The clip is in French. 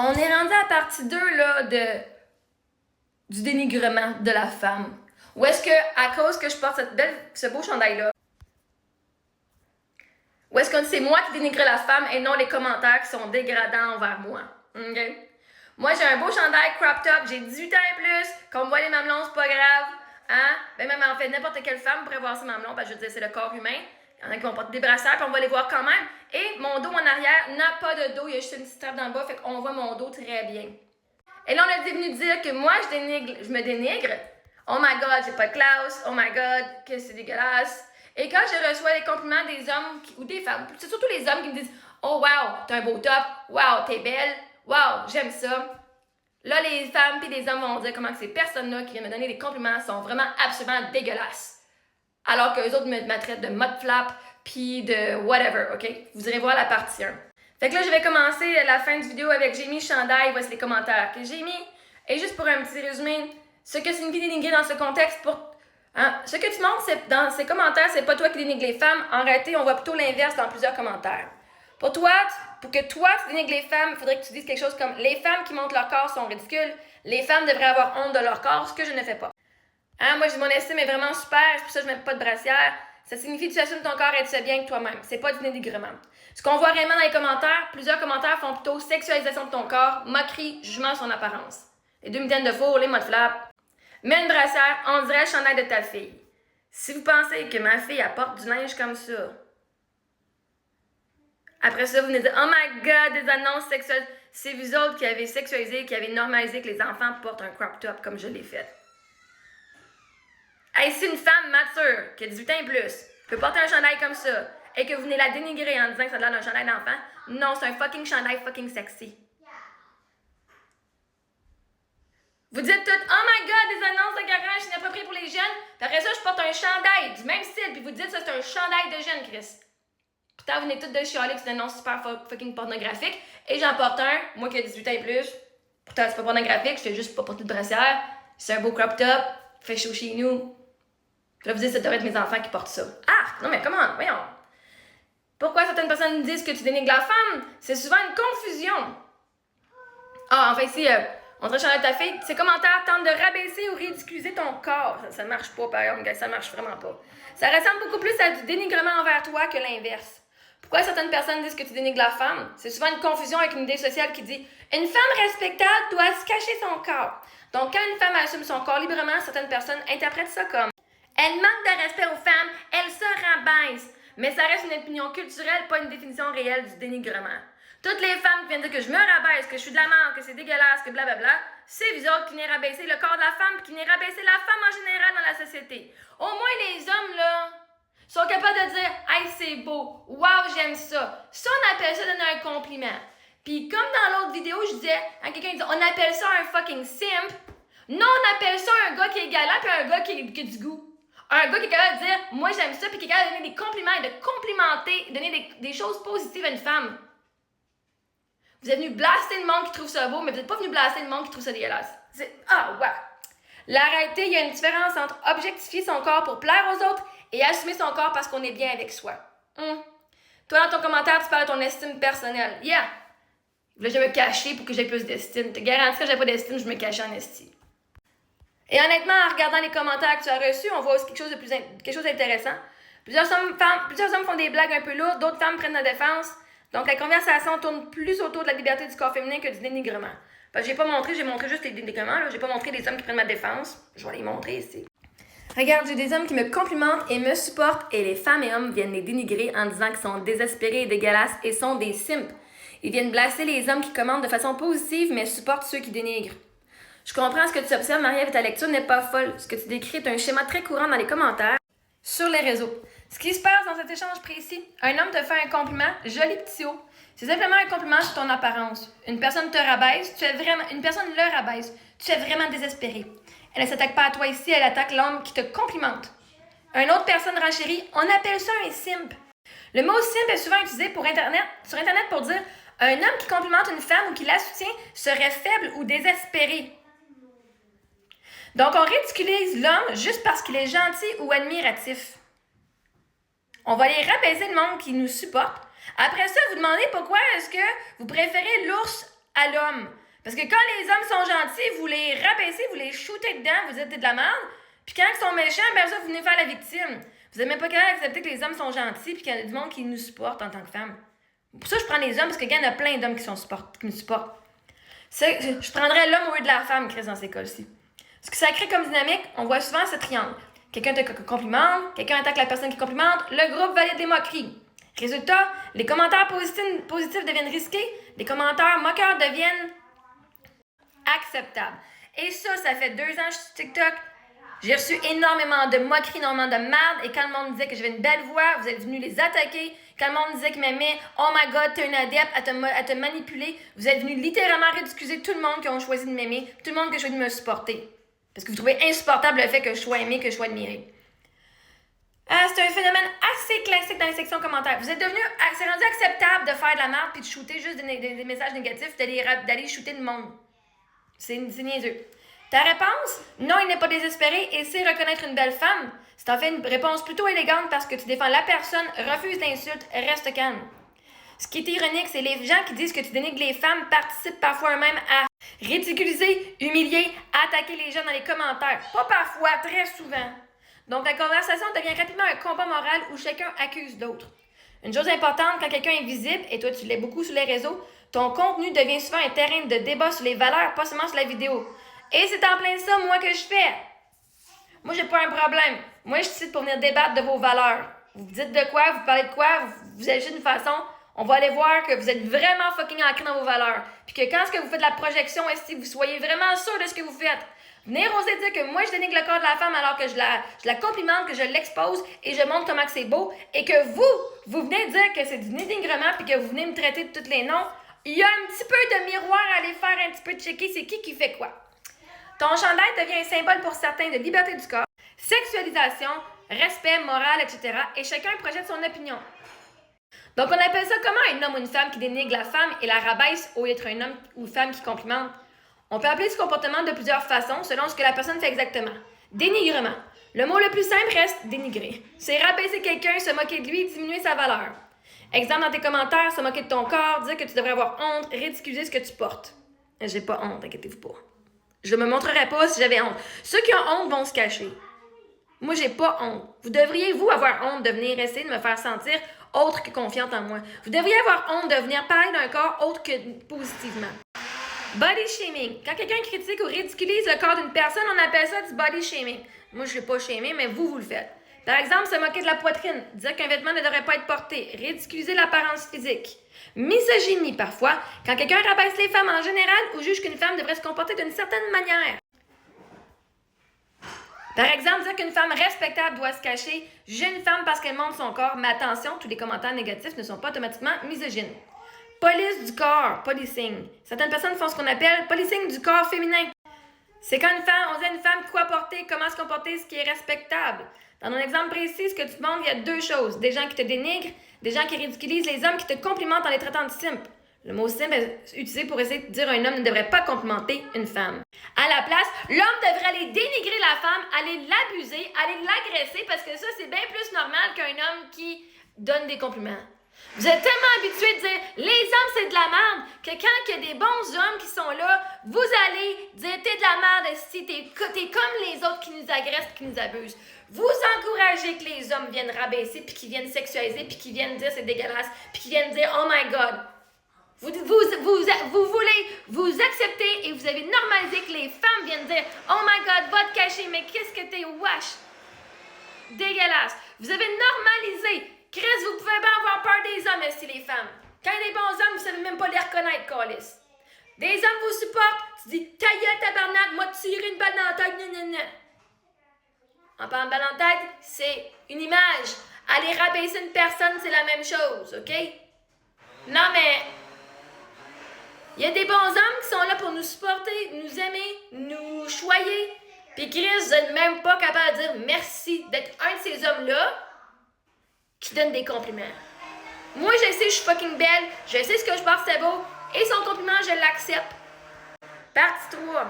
On est rendu à la partie 2 là, du dénigrement de la femme. Ou est-ce que, à cause que je porte ce beau chandail-là, ou est-ce que c'est moi qui dénigre la femme et non les commentaires qui sont dégradants envers moi? Okay? Moi, j'ai un beau chandail crop top, j'ai 18 ans et plus, qu'on me voit les mamelons, c'est pas grave. Hein? Ben même en fait, n'importe quelle femme pourrait voir ses mamelons, parce que je veux dire, c'est le corps humain. Il y en a qui vont porter des brassières, puis on va les voir quand même. Et mon dos en arrière n'a pas de dos, il y a juste une petite strappe dans le bas, fait qu'on voit mon dos très bien. Et là, on est venu dire que moi, je me dénigre. Oh my God, j'ai pas de classe. Oh my God, que c'est dégueulasse. Et quand je reçois les compliments des hommes ou des femmes, c'est surtout les hommes qui me disent « Oh wow, t'as un beau top. Wow, t'es belle. Wow, j'aime ça. » Là, les femmes et les hommes vont dire comment que ces personnes-là qui viennent me donner des compliments sont vraiment absolument dégueulasses. Alors qu'eux autres me traitent de mode flap puis de whatever, OK? Vous irez voir la partie 1. Fait que là, je vais commencer la fin de vidéo avec j'ai mis chandail, voici les commentaires que j'ai mis. Et juste pour un petit résumé, ce que signifie dénigrer dans ce contexte, ce que tu montres dans ces commentaires, c'est pas toi qui dénigres les femmes. En réalité, on voit plutôt l'inverse dans plusieurs commentaires. Pour que toi, tu dénigres les femmes, il faudrait que tu dises quelque chose comme « Les femmes qui montrent leur corps sont ridicules. Les femmes devraient avoir honte de leur corps, ce que je ne fais pas. » Moi, j'ai mon estime est vraiment super, c'est pour ça que je ne mets pas de brassière. Ça signifie que tu assumes ton corps et tu sais bien que toi-même. C'est pas du dénigrement. Ce qu'on voit réellement dans les commentaires, plusieurs commentaires font plutôt sexualisation de ton corps, moquerie, jugement sur son apparence. Les demi-mitaines de four, les modes flap. Mets une brassière, on dirait le chandail de ta fille. Si vous pensez que ma fille apporte du linge comme ça, après ça, vous venez dire « Oh my God, des annonces sexuelles. » C'est vous autres qui avez sexualisé, qui avez normalisé que les enfants portent un crop top comme je l'ai fait. Hey, si une femme mature, qui a 18 ans et plus, peut porter un chandail comme ça, et que vous venez la dénigrer en disant que ça a l'air d'un chandail d'enfant, non, c'est un fucking chandail fucking sexy. Vous dites toutes, oh my God, des annonces de garage inappropriées pour les jeunes. Puis après ça, je porte un chandail du même style. Puis vous dites, ça, c'est un chandail de jeune, Chris. Putain, vous venez toutes de chialer que c'est une annonce super fucking pornographique. Et j'en porte un, moi qui ai 18 ans et plus. Pourtant, c'est pas pornographique, je fais juste pas porter de brassière. C'est un beau crop top, fait chaud chez nous. Puis là, vous dites, ça devrait être mes enfants qui portent ça. Ah, non mais comment, voyons. Pourquoi certaines personnes disent que tu dénigres la femme? C'est souvent une confusion. Ah, enfin, ici, on dirait chandail de ta fille. Ces commentaires tentent de rabaisser ou ridiculiser ton corps. Ça marche pas, par exemple, ça marche vraiment pas. Ça ressemble beaucoup plus à du dénigrement envers toi que l'inverse. Pourquoi certaines personnes disent que tu dénigres la femme? C'est souvent une confusion avec une idée sociale qui dit « Une femme respectable doit se cacher son corps. » Donc, quand une femme assume son corps librement, certaines personnes interprètent ça comme « Elle manque de respect aux femmes, elle se rabaisse. » Mais ça reste une opinion culturelle, pas une définition réelle du dénigrement. Toutes les femmes qui viennent dire que je me rabaisse, que je suis de la merde, que c'est dégueulasse, que blablabla, c'est vous autres qui venez rabaisser le corps de la femme, qui venez rabaisser la femme en général dans la société. Au moins les hommes, là, sont capables de dire « Hey, c'est beau! Wow, j'aime ça! » Ça, on appelle ça donner un compliment. Puis comme dans l'autre vidéo, je disais, quand quelqu'un dit « On appelle ça un fucking simp. » Non, on appelle ça un gars qui est galant puis un gars qui a du goût. Un gars qui est capable de dire « Moi, j'aime ça » puis qui est capable de donner des compliments et de complimenter, donner des choses positives à une femme. Vous êtes venu blaster le monde qui trouve ça beau, mais vous n'êtes pas venu blaster le monde qui trouve ça dégueulasse. Ah, ouais! La réalité, il y a une différence entre objectifier son corps pour plaire aux autres et assumer son corps parce qu'on est bien avec soi. Toi, dans ton commentaire, tu parles de ton estime personnelle. Yeah! Là, je vais me cacher pour que j'ai plus d'estime. Je te garantis que j'ai pas d'estime, je me cache en estime. Et honnêtement, en regardant les commentaires que tu as reçus, on voit aussi quelque chose d'intéressant. Plusieurs hommes font des blagues un peu lourdes, d'autres femmes prennent la défense. Donc, la conversation tourne plus autour de la liberté du corps féminin que du dénigrement. Parce que j'ai montré juste les dénigrements, j'ai pas montré les hommes qui prennent ma défense. Je vais les montrer ici. Regarde, j'ai des hommes qui me complimentent et me supportent et les femmes et hommes viennent les dénigrer en disant qu'ils sont désespérés et dégueulasses et sont des simps. Ils viennent blaster les hommes qui commentent de façon positive mais supportent ceux qui dénigrent. Je comprends ce que tu observes, Marie-Ève, ta lecture n'est pas folle. Ce que tu décris est un schéma très courant dans les commentaires sur les réseaux. Ce qui se passe dans cet échange précis, un homme te fait un compliment, joli petit haut. C'est simplement un compliment sur ton apparence. Une personne te rabaisse, une personne le rabaisse. Tu es vraiment désespéré. Elle ne s'attaque pas à toi ici, elle attaque l'homme qui te complimente. Une autre personne renchérit, on appelle ça un simp. Le mot simp est souvent utilisé sur Internet pour dire un homme qui complimente une femme ou qui la soutient serait faible ou désespéré. Donc, on ridiculise l'homme juste parce qu'il est gentil ou admiratif. On va aller rabaisser le monde qui nous supporte. Après ça, vous demandez pourquoi est-ce que vous préférez l'ours à l'homme. Parce que quand les hommes sont gentils, vous les rabaissez, vous les shootez dedans, vous êtes de la merde. Puis quand ils sont méchants, ben ça, vous venez faire la victime. Vous n'êtes même pas capable d'accepter que les hommes sont gentils puis qu'il y a du monde qui nous supporte en tant que femme. Pour ça, je prends les hommes parce qu'il y en a plein d'hommes qui me supportent. Je prendrais l'homme au lieu de la femme, Chris, dans ces cas-ci. Ce que ça crée comme dynamique, on voit souvent ce triangle. Quelqu'un te complimente, quelqu'un attaque la personne qui complimente, le groupe valide les moqueries. Résultat, les commentaires positifs deviennent risqués, les commentaires moqueurs deviennent acceptables. Et ça fait 2 ans que je suis sur TikTok. J'ai reçu énormément de moqueries, énormément de merde. Et quand le monde disait que j'avais une belle voix, vous êtes venus les attaquer. Quand le monde disait qu'ils m'aimaient, oh my god, t'es un adepte à te manipuler, vous êtes venus littéralement ridiculiser tout le monde qui ont choisi de m'aimer, tout le monde qui a choisi de me supporter. Parce que vous trouvez insupportable le fait que je sois aimée, que je sois admirée. C'est un phénomène assez classique dans les sections commentaires. Vous êtes devenu, c'est rendu acceptable de faire de la merde puis de shooter juste des messages négatifs, d'aller shooter le monde. C'est niaiseux. Ta réponse? Non, il n'est pas désespéré et c'est reconnaître une belle femme. C'est en fait une réponse plutôt élégante parce que tu défends la personne, refuse l'insulte, reste calme. Ce qui est ironique, c'est les gens qui disent que tu dénigres les femmes participent parfois eux-mêmes à ridiculiser, humilier, attaquer les gens dans les commentaires. Pas parfois, très souvent. Donc la conversation devient rapidement un combat moral où chacun accuse l'autre. Une chose importante, quand quelqu'un est visible, et toi tu l'es beaucoup sur les réseaux, ton contenu devient souvent un terrain de débat sur les valeurs, pas seulement sur la vidéo. Et c'est en plein ça, moi, que je fais. Moi, j'ai pas un problème. Moi, je suis ici pour venir débattre de vos valeurs. Vous dites de quoi, vous parlez de quoi, vous agissez d'une façon, on va aller voir que vous êtes vraiment fucking ancré dans vos valeurs. Puis que quand ce que vous faites de la projection, est-ce que vous soyez vraiment sûr de ce que vous faites. Venir oser dire que moi, je dénigre le corps de la femme alors que je la complimente, que je l'expose et je montre comment que c'est beau et que vous venez dire que c'est du dénigrement puis que vous venez me traiter de tous les noms. Il y a un petit peu de miroir à aller faire un petit peu checker c'est qui fait quoi. Ton chandail devient un symbole pour certains de liberté du corps, sexualisation, respect, morale, etc. Et chacun projette son opinion. Donc, on appelle ça comment un homme ou une femme qui dénigre la femme et la rabaisse au lieu d'être un homme ou une femme qui complimente. On peut appeler ce comportement de plusieurs façons selon ce que la personne fait exactement. Dénigrement. Le mot le plus simple reste dénigrer. C'est rabaisser quelqu'un, se moquer de lui, diminuer sa valeur. Exemple dans tes commentaires, se moquer de ton corps, dire que tu devrais avoir honte, ridiculiser ce que tu portes. J'ai pas honte, inquiétez-vous pas. Je me montrerai pas si j'avais honte. Ceux qui ont honte vont se cacher. Moi, j'ai pas honte. Vous devriez, vous, avoir honte de venir essayer de me faire sentir autre que confiante en moi. Vous devriez avoir honte de venir parler d'un corps autre que positivement. Body shaming. Quand quelqu'un critique ou ridiculise le corps d'une personne, on appelle ça du body shaming. Moi, je ne l'ai pas shamé, mais vous le faites. Par exemple, se moquer de la poitrine, dire qu'un vêtement ne devrait pas être porté, ridiculiser l'apparence physique. Misogynie, parfois, quand quelqu'un rabaisse les femmes en général ou juge qu'une femme devrait se comporter d'une certaine manière. Par exemple, dire qu'une femme respectable doit se cacher, juger une femme parce qu'elle montre son corps, mais attention, tous les commentaires négatifs ne sont pas automatiquement misogynes. Police du corps, policing. Certaines personnes font ce qu'on appelle policing du corps féminin. C'est quand on dit à une femme quoi porter, comment se comporter, ce qui est respectable. Dans mon exemple précis, ce que tu te montres, il y a 2 choses. Des gens qui te dénigrent, des gens qui ridiculisent les hommes qui te complimentent en les traitant de simples. Le mot simple est utilisé pour essayer de dire un homme ne devrait pas complimenter une femme. À la place, l'homme devrait aller dénigrer la femme, aller l'abuser, aller l'agresser, parce que ça, c'est bien plus normal qu'un homme qui donne des compliments. Vous êtes tellement habitués de dire « les hommes, c'est de la merde » que quand il y a des bons hommes qui sont là, vous allez dire « t'es de la merde, si t'es comme les autres qui nous agressent, qui nous abusent ». Vous encouragez que les hommes viennent rabaisser, puis qu'ils viennent sexualiser, puis qu'ils viennent dire « c'est dégueulasse », puis qu'ils viennent dire « oh my God ». Vous voulez vous accepter et vous avez normalisé que les femmes viennent dire « oh my God, va te cacher, mais qu'est-ce que t'es wesh ». Dégueulasse. Vous avez normalisé. Chris, vous pouvez bien avoir peur des hommes, si les femmes. Quand il y a des bons hommes, vous savez même pas les reconnaître, câlisse. Des hommes vous supportent, tu dis ta gueule, tabarnak, moi tirer une balle dans la tête, non. En parlant de balle dans la tête, c'est une image. Aller rabaisser une personne, c'est la même chose, OK? Non, mais il y a des bons hommes qui sont là pour nous supporter, nous aimer, nous choyer. Puis Chris, vous n'êtes même pas capable de dire merci d'être un de ces hommes-là qui donne des compliments. Moi, je sais, je suis fucking belle, je sais ce que je porte, c'est beau, et son compliment, je l'accepte. Partie 3.